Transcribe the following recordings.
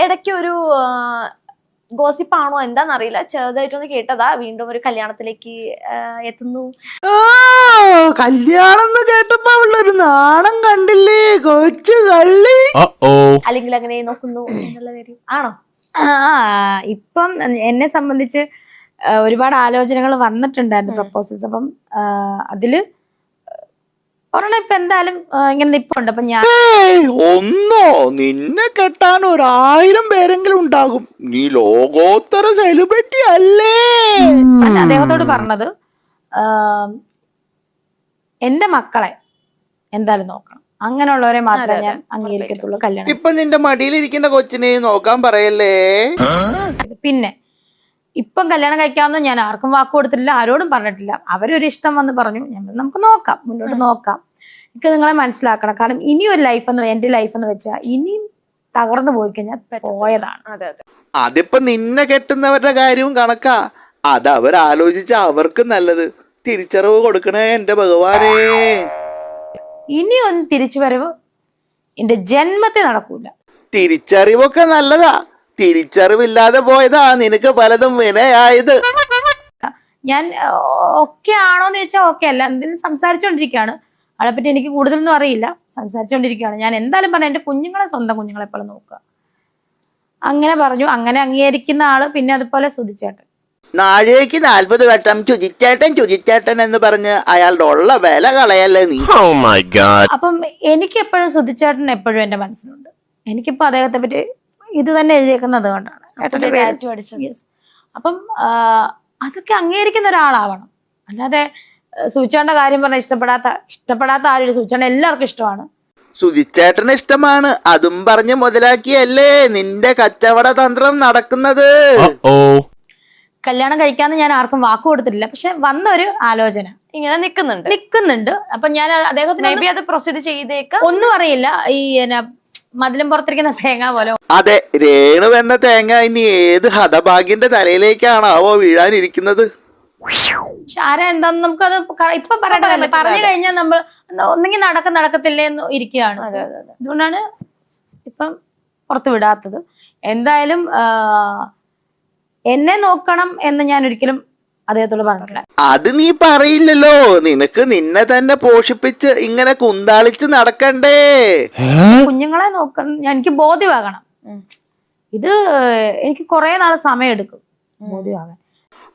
ഇടയ്ക്ക് ഒരു ഗോസിപ്പാണോ എന്താന്നറിയില്ല, ചെറുതായിട്ടൊന്ന് കേട്ടതാ, വീണ്ടും ഒരു കല്യാണത്തിലേക്ക് എത്തുന്നു. കല്യാണം കേട്ടപ്പോ ഉള്ളൊരു നാണം കണ്ടില്ലേ കൊച്ചു കള്ളി. അല്ലെങ്കിൽ അങ്ങനെ നോക്കുന്നു എന്നുള്ള കാര്യം ആണോ? ഇപ്പം എന്നെ സംബന്ധിച്ച് ഒരുപാട് ആലോചനകൾ വന്നിട്ടുണ്ടായിരുന്നു, പ്രപ്പോസൽസ്. അപ്പം അതില് ഒരെണ്ണം ഇപ്പൊ എന്തായാലും ഇങ്ങനെ നിപ്പുണ്ട്. അപ്പൊ ഞാൻ ഒന്നോ നിന്നെ കെട്ടാൻ 1000 പേരെങ്കിലും ഉണ്ടാകും. നീ ലോകോത്തര സെലിബ്രിറ്റി അല്ലേ? അദ്ദേഹത്തോട് പറഞ്ഞത് എന്റെ മക്കളെ എന്തായാലും നോക്കണം, അങ്ങനെയുള്ളവരെ മാത്രമേ ഞാൻ അംഗീകരിക്കത്തുള്ളൂ കല്യാണം. ഇപ്പൊ നിന്റെ മടിയിലിരിക്കുന്ന കൊച്ചിനെ നോക്കാൻ പറയല്ലേ. പിന്നെ ഇപ്പം കല്യാണം കഴിക്കാമെന്ന് ഞാൻ ആർക്കും വാക്ക് കൊടുത്തിട്ടില്ല, ആരോടും പറഞ്ഞിട്ടില്ല. അവരൊരു ഇഷ്ടം വന്ന് പറഞ്ഞു, നമുക്ക് നോക്കാം, മുന്നോട്ട് നോക്കാം. എനിക്ക് നിങ്ങളെ മനസ്സിലാക്കണം. കാരണം ഇനിയൊരു ലൈഫ് എന്റെ ലൈഫ് എന്ന് വെച്ചാൽ ഇനിയും തകർന്നു പോയി കഴിഞ്ഞാൽ പോയതാണ്. അതിപ്പോ നിന്നെ കെട്ടുന്നവരുടെ കാര്യവും കണക്കാ. അത് അവരാലോചിച്ച അവർക്ക് നല്ലത്. തിരിച്ചറിവ് കൊടുക്കണേ എന്റെ ഭഗവാനേ. ഇനിയൊന്നും തിരിച്ചു വരവ് എന്റെ ജന്മത്തിൽ നടക്കൂല. തിരിച്ചറിവൊക്കെ നല്ലതാ, തിരിച്ചറിവില്ലാതെ പോയതാ നിനക്ക് പലതും വിനയായത്. ഞാൻ ഓക്കെ ആണോന്ന് ചോദിച്ചാൽ ഓക്കെ അല്ല, എന്തെങ്കിലും സംസാരിച്ചോണ്ടിരിക്കുകയാണ്. അവളെപ്പറ്റി എനിക്ക് കൂടുതലൊന്നും അറിയില്ല, സംസാരിച്ചോണ്ടിരിക്കുകയാണ്. ഞാൻ എന്തായാലും പറഞ്ഞ എന്റെ കുഞ്ഞുങ്ങളെ സ്വന്തം കുഞ്ഞുങ്ങളെ പോലെ നോക്കുക, അങ്ങനെ പറഞ്ഞു. അങ്ങനെ അംഗീകരിക്കുന്ന ആള് പിന്നെ അതുപോലെ സുധിച്ചേട്ടൻ. നാഴേക്ക് 40 വട്ടം ചുജിച്ചേട്ടൻ എന്ന് പറഞ്ഞ് അയാളുടെ ഉള്ള വില കളയല്ലേ നീ. അപ്പം എനിക്ക് എപ്പോഴും സുധിച്ചേട്ടൻ എപ്പോഴും എന്റെ മനസ്സിലുണ്ട്. എനിക്കിപ്പോ അദ്ദേഹത്തെ പറ്റി ഇത് തന്നെ എഴുതിയേക്കുന്നത് കൊണ്ടാണ്. അപ്പം അതൊക്കെ അംഗീകരിക്കുന്ന ഒരാളാവണം. അല്ലാതെ സുധിച്ചേട്ടന്റെ കാര്യം പറഞ്ഞാൽ ഇഷ്ടപ്പെടാത്ത ആരും. സുധിച്ചേട്ടൻ എല്ലാവർക്കും ഇഷ്ടമാണ്. സുധിച്ചേട്ടന് ഇഷ്ടമാണ്, അതും പറഞ്ഞ് മുതലാക്കിയല്ലേ നിന്റെ കച്ചവട തന്ത്രം നടക്കുന്നത്. കല്യാണം കഴിക്കാന്ന് ഞാൻ ആർക്കും വാക്ക് കൊടുത്തിട്ടില്ല. പക്ഷെ വന്ന ഒരു ആലോചന ഇങ്ങനെ നിക്കുന്നുണ്ട്. അപ്പൊ ഞാൻ അദ്ദേഹത്തിന് അത് പ്രൊസീഡ് ചെയ്തേക്കാം, ഒന്നും അറിയില്ല. ഈ മതിലും പുറത്തിരിക്കുന്ന തേങ്ങ പോലെ. അതെ, രേണു എന്ന തേങ്ങ ഇനി ഏത് ഹതഭാഗ്യന്റെ തലയിലേക്കാണാവോ വീഴാനിരിക്കുന്നത്. പക്ഷെ ആരാ എന്താന്ന് നമുക്കത് ഇപ്പൊ പറയട്ടെ. പറഞ്ഞു കഴിഞ്ഞാൽ നമ്മൾ ഒന്നെങ്കിൽ നടക്കത്തില്ലേ എന്ന് ഇരിക്കുകയാണ്. അതുകൊണ്ടാണ് ഇപ്പം പുറത്തു വിടാത്തത്. എന്തായാലും എന്നെ നോക്കണം എന്ന് ഞാൻ ഒരിക്കലും അദ്ദേഹത്തോട് പറഞ്ഞിട്ടില്ല. അത് നീ പറയില്ലല്ലോ, നിനക്ക് നിന്നെ തന്നെ പോഷിപ്പിച്ച് ഇങ്ങനെ കുന്താളിച്ച് നടക്കണ്ടേ. കുഞ്ഞുങ്ങളെ നോക്കണം, എനിക്ക് ബോധ്യമാകണം. ഇത് എനിക്ക് കുറെ നാൾ സമയം എടുക്കും ബോധ്യമാകാൻ.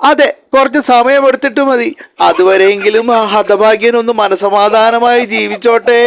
അതെ, കുറച്ച് സമയം എടുത്തിട്ട് മതി. അതുവരെയെങ്കിലും ആ ഹതഭാഗ്യനൊന്ന് മനസമാധാനമായി ജീവിച്ചോട്ടെ.